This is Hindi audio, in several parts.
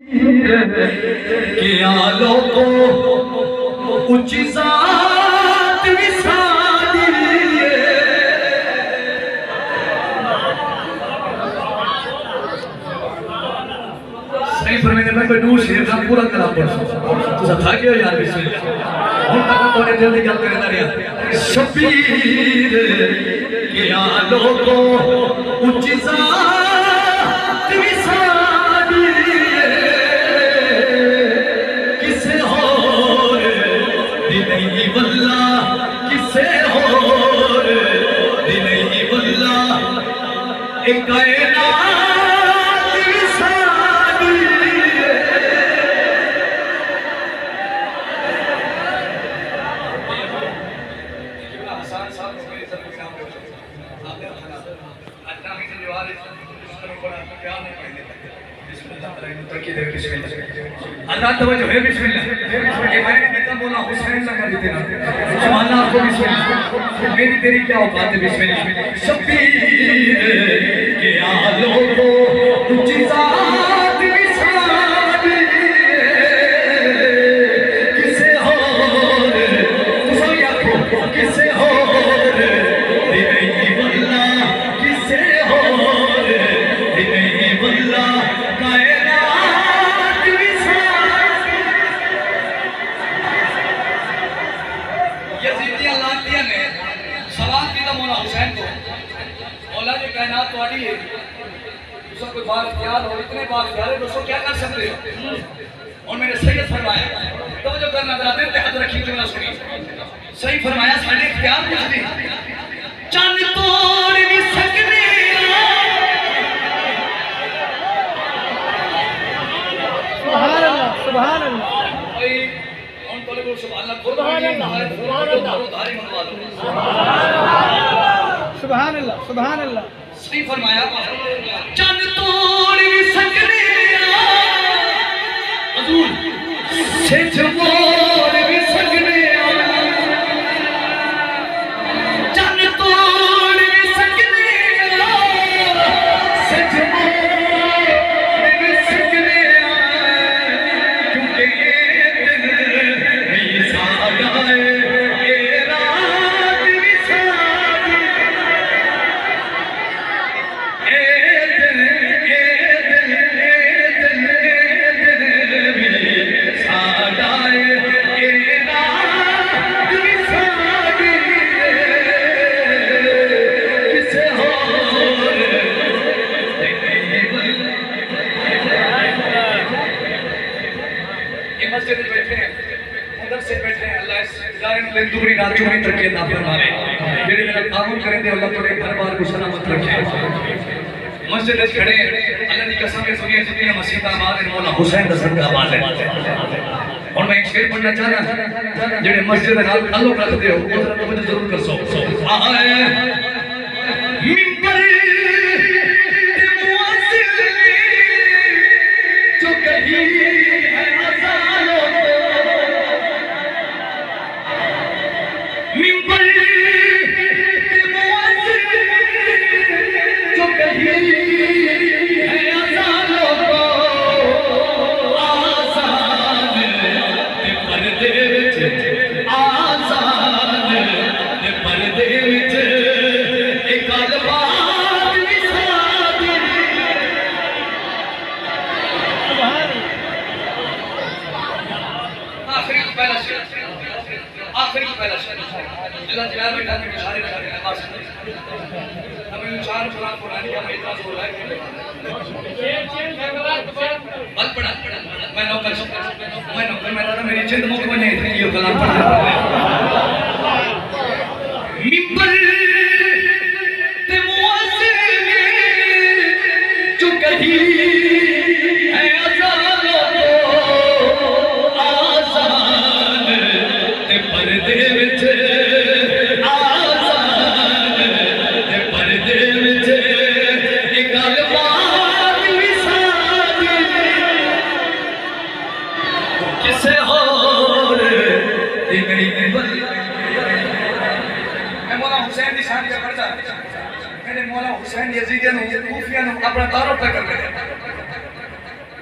कि आलो को ऊंची ज़ात विसादी सही फरमाने में कोई दूर शेर का पूरा करा पड़ तो था क्या यार बिस्मिल्लाह हम तक तोने दिल की गल करदा रहा शबीर कि आलो को ऊंची ज़ात विसादी किसे हो दिल वल्ला किसे हो दिल वल्ला एक कायनात विसादी हसन साहब को मेरी तरफ से आपने अल्लाह की जवाब इस पर बड़ा क्या नहीं पढ़ने बिस्मिल्लाह तकी दे बिस्मिल्लाह अल्लाह तवज्जो है बिस्मिल्लाह ये मैंने कहता बोला हुसैन लगा देते ना सुभान अल्लाह आपको बिस्मिल्लाह मेरी तेरी क्या औकात है बिस्मिल्लाह शबीर के आलो को ऊंची ज़ात विसादी किसे हो तू सब आखो किसे हो दिल वल्ला किसे हो दिल वल्ला कायनात विसादी यजीदियां लातियां ने सवाल किया मौला हुसैन को मौला जी कायनात तुम्हारी है उसका कोई बात ख्याल हो इतने बात ख्याल है दोस्तों क्या कर सकते हो और मैंने सैयद फरमाया तो जो करना जरा दिल पे हाथ रखी तो सुनी सही फरमाया साढ़े इख्तियार कुछ नहीं चंद तोड़ भी सकने सुभान अल्लाह सुभान अल्लाह भाई कौन बोले बोल सुभान अल्लाह कुर्बानी धारी मनवा लो सुभान अल्लाह सुभान अल्लाह सही फरमाया चंद तोड़ भी सकने हजूर सिज मोड़ भी सकने चंद तोड़ भी सकने सिज मोड़ भी सकने क्योंकि ये दिन भी सादा है ये रात भी सादी ए दिल भी सादा है ये रात भी सादी किसे हो ये मस्जिद में बैठे हैं उधर से बैठे हैं अल्लाह इस इदारे में दुगनी रात चुगनी तरक्की अता फरमावे जेड़े मेरा ताउन करें दे अल्लाह तोरे घर बार को सलामत रखे मस्जिद में खड़े हैं अल्लाह की कसम है दुनिया जितनी मस्जिद आबाद है मौला हुसैन दा सदका आबाद है और मैं एक शेर पढ़ना चाहना जेड़े मस्जिद दे नाल ताल्लुक रखदे हो वो जरा मुझे जरूर कर सो आए मिंबर ते मुअज्जिन जो कही है अज़ानो मिंबर ते मुअज्जिन जो कही है अज़ानो आज़ान ते पर्दे विच आज़ान ते पर्दे विच एक अलबात विसादी आखिरी पहला शेर अल्लाह तआला बैठा के इशारे लगा के नमाज हमें चार कुरान पुरानी का इतराज हो रहा है बल पढ़ा मैं नौकर मैं ना मेरी जिंद मुक बने थे ये कलाम पढ़ा मिंबर ते मुअज्जिन जो कही है अज़ानो आज़ान ते पर्दे विच आज़ान ते पर्दे विच एक अलबात विसादी किसे हो दिल वल्ला मैं मौला हुसैन की शान का करता मैंने मौला हुसैन यजीदियन कूफिया ने अपना तारुफ कर लिया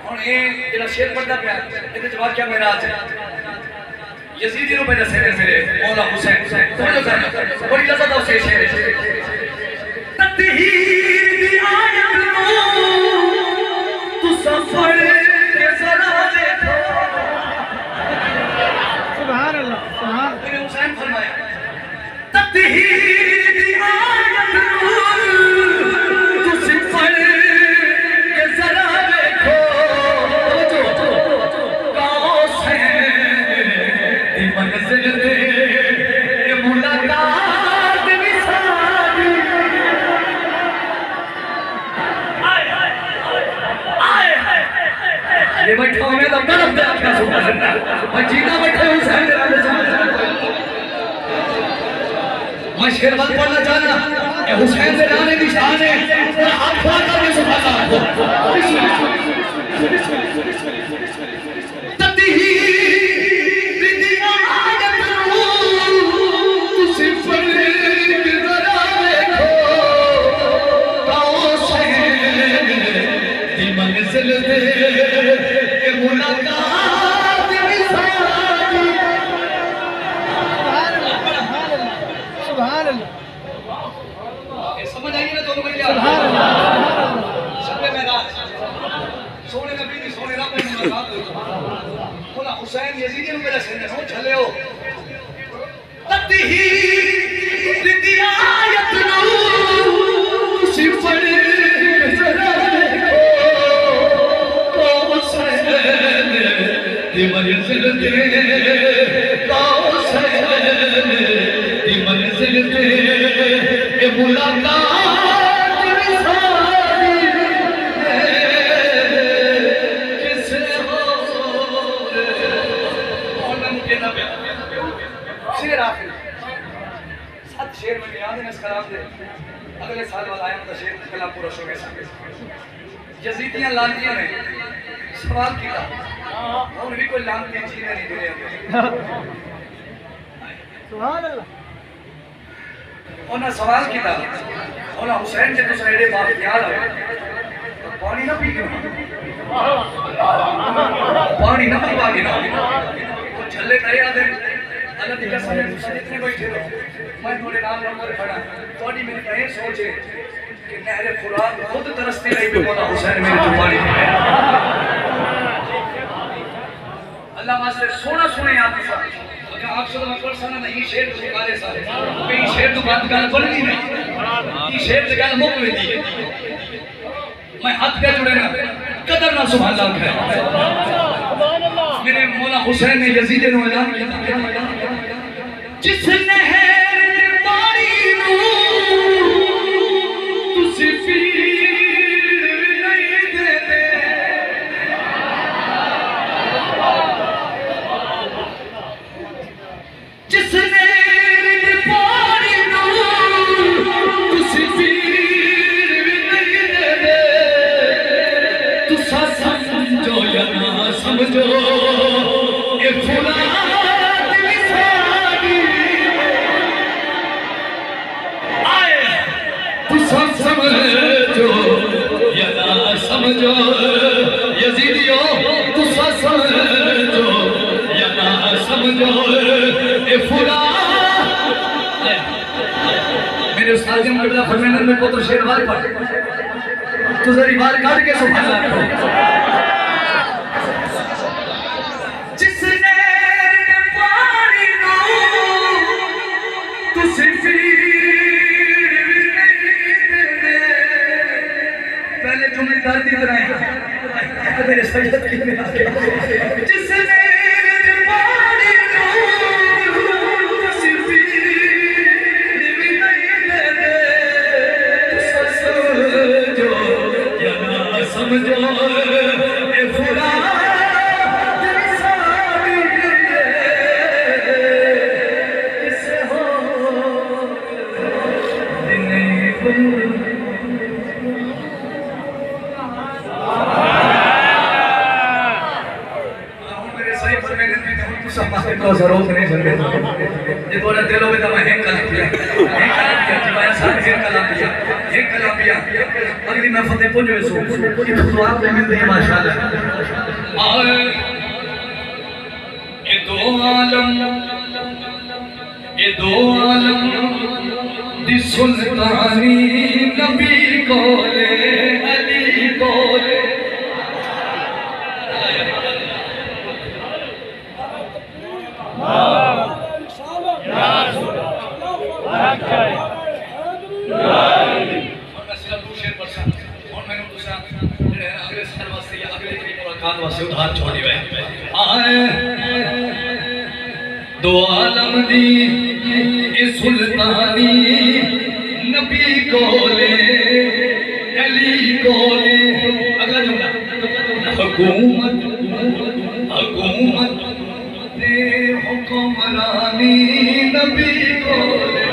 ਹੁਣ ਇਹ ਜਿਹੜਾ ਸ਼ੇਰ ਪੜਦਾ ਪਿਆ ਇਹਦੇ ਚ ਵਾਕਿਆ ਮੇਰਾ ਅੱਜ ਯਜ਼ੀਦ ਨੂੰ ਮੈਂ ਦੱਸਿਆ ਮੇਰੇ ਮੌਲਾ ਹੁਸੈਨ ਸਮਝੋ ਕਰ ਬੜੀ ਲਜ਼ਤ ਆ ਉਸੇ ਸ਼ੇਰ ਤਤਹੀਰ ਦੀ ਆਇਤ ਨੂੰ ਤੂੰ ਸਫਰ ਕੇ ਜ਼ਰਾ ਦੇਖੋ सुभान अल्लाह सुभान मेरे हुसैन फरमाया ततहीर दी आयत नूर तू सिफर के जरा देखो कौसैन दी मंजिल दे ये मुलाकात विसारी ये बैठा मैं तो तरफ दे आपका सुबह मैं जीना बैठा हुसैन मैं शेरवान पढ़ना चाहना ये हुसैन से लाने की शान है और हाथ खड़ा करके सुभान अल्लाह ततहीर दी आयत तू सिफर के जरा देखो कौसैन दी मंजिल दे ये मुलाकात विसारी सुभान अल्लाह ये समझ आई ना दोनों को क्या सुभान अल्लाह शब मेराज सोने नबी दी सोने रब ने मुलाकात बोला हुसैन यजीदी ने मेरा सिर हो चले हो ततहीर दी आयत नू सिफर जरा देखो कौसैन दी मंजिल दे कौसैन दी मंजिल दे ये मुलाकात विसारी किसे हो और मैं मुझे ना शेर आखिर सात शेर में याद है इस कलाम दे अगले साल वाला आया तो शेर कलाम पूरा हो गया यजीदियां लानतियां ने सवाल किया और भी कोई लानती चीजें नहीं दुनिया में सुभान अल्लाह उन्हें सवाल किया उन्हें हुसैन जे तुस एडे बाख्तियार हो तो पानी ना पी क्यों पानी ना पीवा के ना वो झल्ले तय आदे अल्लाह दी कसम है तुस इतने बैठे हो मैं थोड़े नाम नंबर खड़ा थोड़ी मेरी कहीं सोच है कि नहर फुरात खुद तरसती रही पे मौला हुसैन मेरे जो पानी पिलाया अल्लाह वास्ते सोना सुने आप सा अगर आप सब में परसना नहीं शेर तो गाले सारे कहीं शेर तो बात गाल बनती नहीं ये शेर तो गाल मुक लेती है मैं हाथ पे जुड़े ना कदर ना सुभान अल्लाह है मेरे मौला हुसैन ने यजीद ने ऐलान किया जिस नहर पानी नू तुसी पीर नहीं देते जिस नहर पानी नू तुसी पीर नहीं देते तुसा समझो या ना समझो ये फुलात विसारी आए तुसा समझो या ना समझो यजीदियो तुसा समझो या ना समझो ये फुलात मेरे उस्ताद ने मुझे फरमाया मेरे को तो शेर वाल पढ़ तो जरी बाल काट के सुभान अल्लाह जिसने पानी नो तुसी पीर नहीं देते पहले जुमले दर्द इतना है मेरे सजद की में आके जिसने पानी नो तुसी पीर नहीं देते तुसा समझो या ना समझो ये फुलात तो जरूर नहीं सकते ये थोड़ा दिलों में तो मैं हैंग कर दिया जी मैं साथ हैंग कर दिया अगली मेरी मैं फतेह पुंज में सो तो आप में मिलते हैं माशाल्लाह आए ये दो आलम दी सुल्तानी नबी कोले अली कोले उधार छोड़ी वे दो आलम दी सुल्तानी नबी कोले अली कोले अगला जुमला हुकूमत दे हुक्मरानी नबी कोले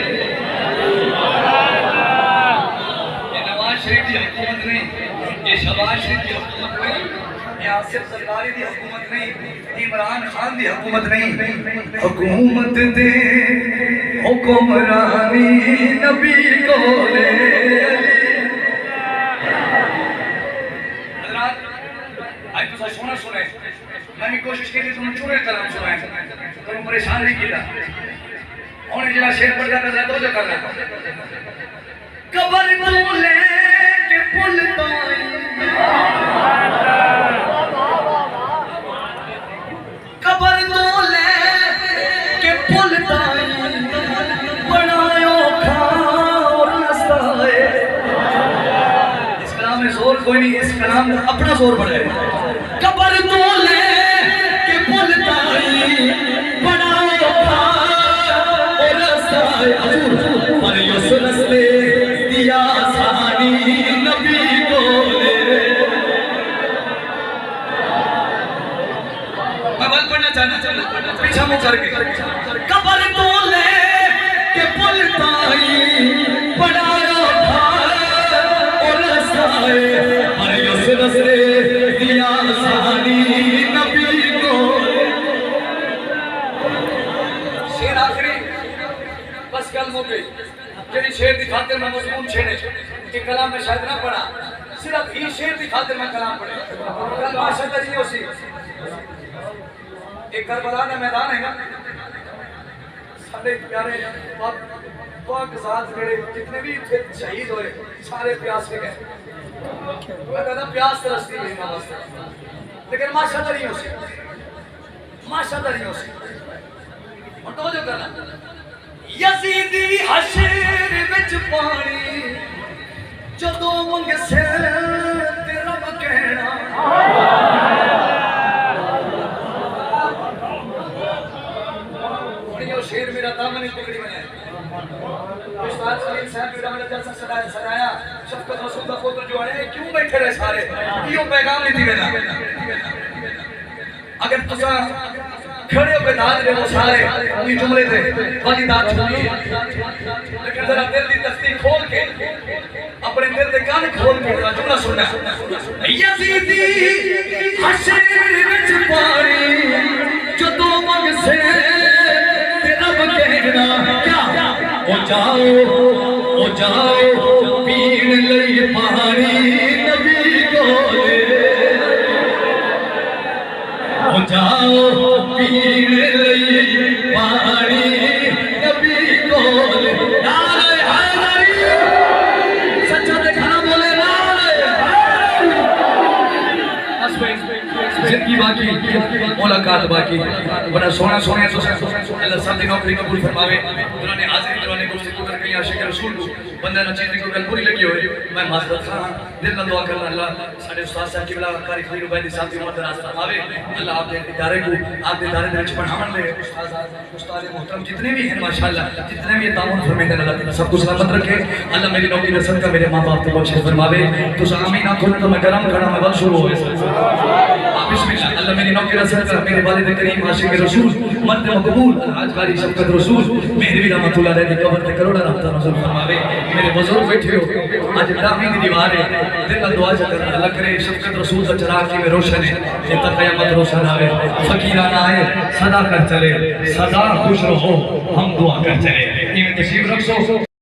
ये नवाज शरीफ की हुकूमत नहीं ये शहबाज शरीफ की हुकूमत नहीं ये आसिफ सरकारी की हुकूमत नहीं इमरान खान की हुकूमत नहीं हुकूमत दे हुक्मरानी नबी कोले हजरात आज तो सोना सुने मैंने कोशिश की थी तुम चूरे कलाम सुनाए तुम परेशान नहीं किया होने जरा शेर पड़ जाता है तो जो करना कबर बोले के पुल ताई कबर बोले के पुल ताई बनायो खाओ रसाए इस कलाम में जोर कोई नहीं इस कलाम में अपना जोर बढ़ाए कबर बोले के पुल ताई बनायो खाओ रसाए पर यूसुफ ने दिया सानी नबी कोले मैं बात पढ़ना चाहना पीछा मुंह करके कबर बोले के पुल ताई बनायो और रसाए पर यूसुफ ने दिया सानी नबी कोले शेर आखिरी बस कल हो गई तेरी शेर की खातिर मैं मजमून छेड़े कि कलाम में शायद ना पढ़ा सिर्फ ये शेर की खातिर मैं कलाम पढ़े कल माशाअल्लाह जी उसी एक करबला का मैदान है ना सारे प्यारे पाक साथ मेरे जितने भी शहीद हुए सारे प्यास के गए मैं कहता प्यास तरसती है ना बस लेकिन माशाअल्लाह नहीं उसी माशाअल्लाह नहीं उसी और तो जो करना यजीदी हशर विच पानी जदों मंगे से ते रब कहना यो शेर मेरा दामन पकड़ी बनाया उस्ताद सलीम साहब मेरा मेरा जलसा सराया शफकत रसूल का पुत्र जो है क्यों बैठे रहे सारे यो पैगाम नहीं दी देना अगर तुसा खड़े होकर दाद दे वो सारे ये जुमले थे वाली दाद छोड़ी लेकिन जरा दिल की तख्ती खोल के अपने दिल के कान खोल के जुमला सुनना यजीदी हशर विच पानी जदों मंग से ते रब कहना क्या ओ जाओ पीण लई पानी नबी कोले ओ जाओ पीण लई पानी नबी कोले नारे हैदरी सच्चा दिखाना बोले नारे जिंदगी बाकी मुलाकात बाकी बड़ा सोना सोने अल्लाह सब दी नौकरी कबूल फरमावे उन्होंने हाजिर करवाने को सिद्ध करके आशिक रसूल को बंदा न चीज को गल पूरी लगी होए मैं माजरत खां दिल में दुआ करना अल्लाह साडे उस्ताद साहब की बला कारी खलील उबैदी साहब की उम्र दराज फरमावे अल्लाह आपके इदारे को आपके इदारे में पढ़ावन ले उस्ताद मोहतरम जितने भी हैं माशाल्लाह जितने भी ताउन फरमाते अल्लाह ताला सबको सलामत रखे अल्लाह मेरी नौकरी रसन का मेरे मां बाप को बख्श फरमावे तो आमीन आंखों तो मैं गरम खड़ा मैं बल शुरू हो बिस्मिल्लाह अल्लाह मेरी नौकरी रसन का मेरे वालिद करीम आशिक रसूल मर्द मकबूल आज कारी शफकत रसूल मेहरबी रहमतुल्लाह अलैहि कब्र ते करोड़ा रहमत नज़र फरमावे मेरे बुजुर्ग बैठे हो आज दामी दी दीवार है दिल का दुआ करना अल्लाह करे शफकत रसूल का चिराग की में रोशन है ये तक क़यामत रोशन आवे फकीराना आए सदा कर चले सदा खुश रहो हम दुआ कर चले ये तशरीफ रखो